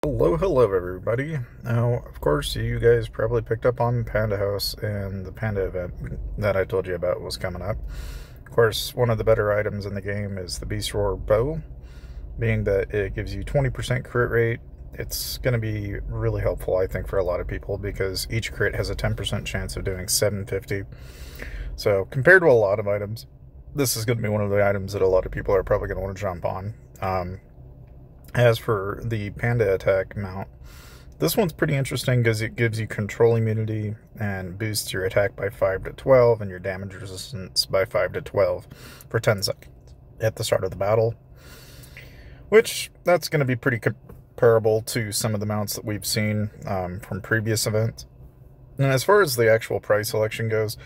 Hello everybody. Now, of course, you guys probably picked up on Panda House and the Panda event that I told you about was coming up. Of course, one of the better items in the game is the Beast Roar Bow, being that it gives you 20% crit rate. It's going to be really helpful, I think, for a lot of people because each crit has a 10% chance of doing 750. So, compared to a lot of items, this is going to be one of the items that a lot of people are probably going to want to jump on. As for the Panda attack mount, this one's pretty interesting because it gives you control immunity and boosts your attack by 5 to 12 and your damage resistance by 5 to 12 for 10 seconds at the start of the battle, which that's going to be pretty comparable to some of the mounts that we've seen from previous events. And as far as the actual price selection goes,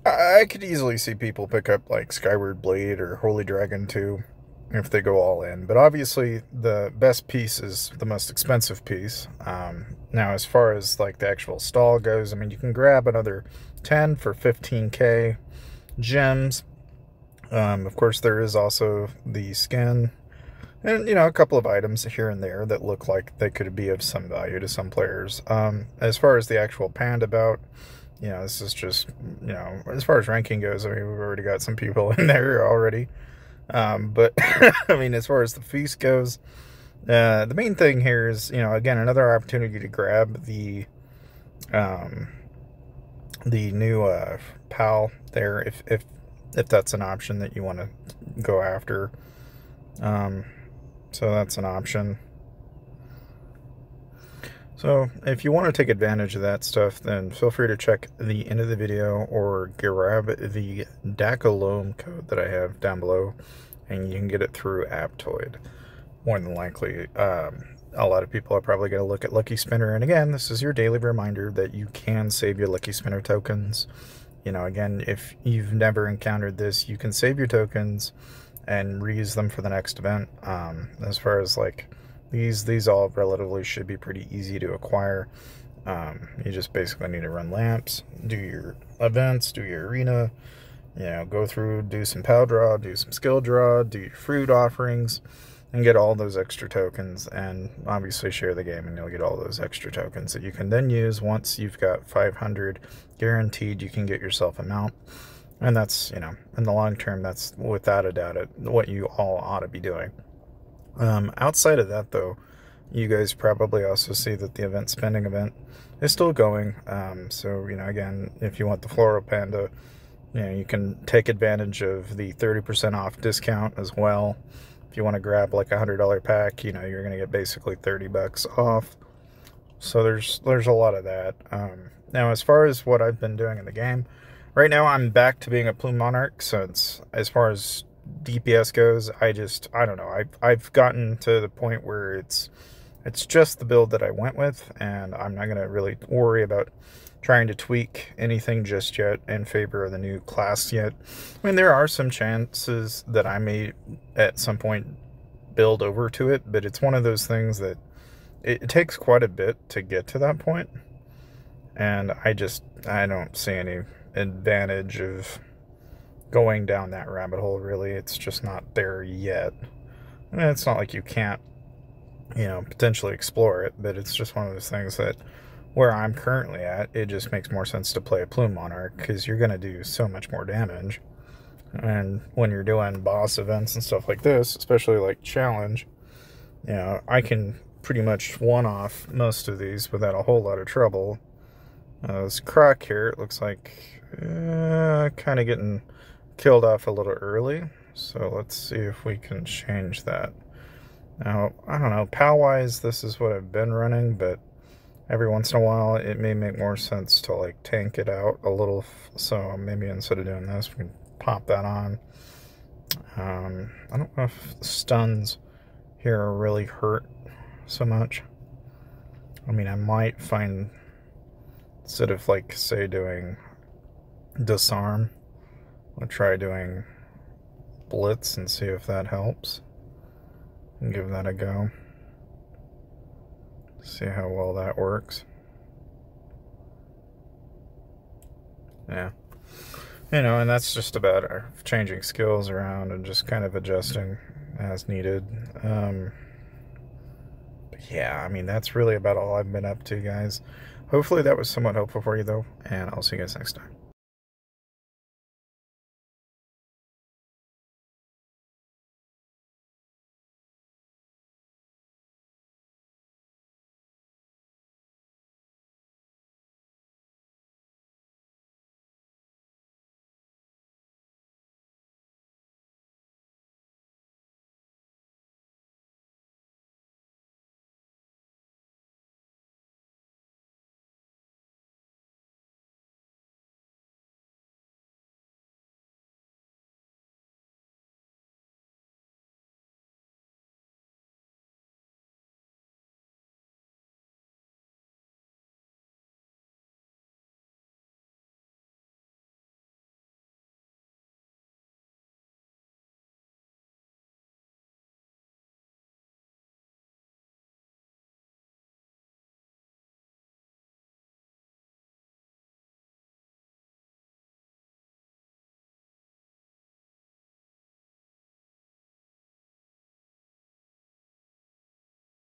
I could easily see people pick up like Skyward Blade or Holy Dragon 2 if they go all in. But obviously the best piece is the most expensive piece. Now as far as like the actual stall goes, I mean, you can grab another 10 for 15k gems. Of course there is also the skin and, you know, a couple of items here and there that look like they could be of some value to some players. As far as the actual Panda bout, you know, this is just, you know, as far as ranking goes, I mean, we've already got some people in there already. But I mean, as far as the feast goes, the main thing here is, you know, again, another opportunity to grab the new PAL there, if that's an option that you want to go after. So that's an option. So if you want to take advantage of that stuff, then feel free to check the end of the video or grab the Dakanoth code that I have down below, and you can get it through Aptoid. More than likely, a lot of people are probably going to look at Lucky Spinner, and again, this is your daily reminder that you can save your Lucky Spinner tokens. You know, again, if you've never encountered this, you can save your tokens and reuse them for the next event. As far as like these all relatively should be pretty easy to acquire. You just basically need to run lamps, do your events, do your arena, you know, go through, do some PAL draw, do some skill draw, do your fruit offerings, and get all those extra tokens, and obviously share the game and you'll get all those extra tokens that you can then use. Once you've got 500 guaranteed, you can get yourself a mount. And that's, you know, in the long term, that's without a doubt what you all ought to be doing. Outside of that, though, you guys probably also see that the event spending event is still going. So, you know, again, if you want the Floral Panda, you know, you can take advantage of the 30% off discount as well. If you want to grab like a $100 pack, you know, you're going to get basically 30 bucks off. So there's a lot of that. Now, as far as what I've been doing in the game, right now I'm back to being a Plume Monarch, since as far as DPS goes, I don't know. I've gotten to the point where it's just the build that I went with, and I'm not going to really worry about trying to tweak anything just yet in favor of the new class yet. I mean, there are some chances that I may at some point build over to it, but it's one of those things that it takes quite a bit to get to that point, and I don't see any advantage of going down that rabbit hole, really. It's just not there yet. I mean, it's not like you can't, you know, potentially explore it, but it's just one of those things that where I'm currently at, it just makes more sense to play a Plume Monarch because you're going to do so much more damage. And when you're doing boss events and stuff like this, especially like challenge, you know, I can pretty much one-off most of these without a whole lot of trouble. This Croc here, it looks like kind of getting killed off a little early, so let's see if we can change that. Now, I don't know, PAL-wise, this is what I've been running, but every once in a while, it may make more sense to like tank it out a little, so maybe instead of doing this, we can pop that on. I don't know if the stuns here really hurt so much. I mean, I might find, instead of like, say, doing disarm, I'll try doing blitz and see if that helps. And give that a go. See how well that works. Yeah. You know, and that's just about changing skills around and just kind of adjusting as needed. But yeah, I mean, that's really about all I've been up to, guys. Hopefully that was somewhat helpful for you, though, and I'll see you guys next time.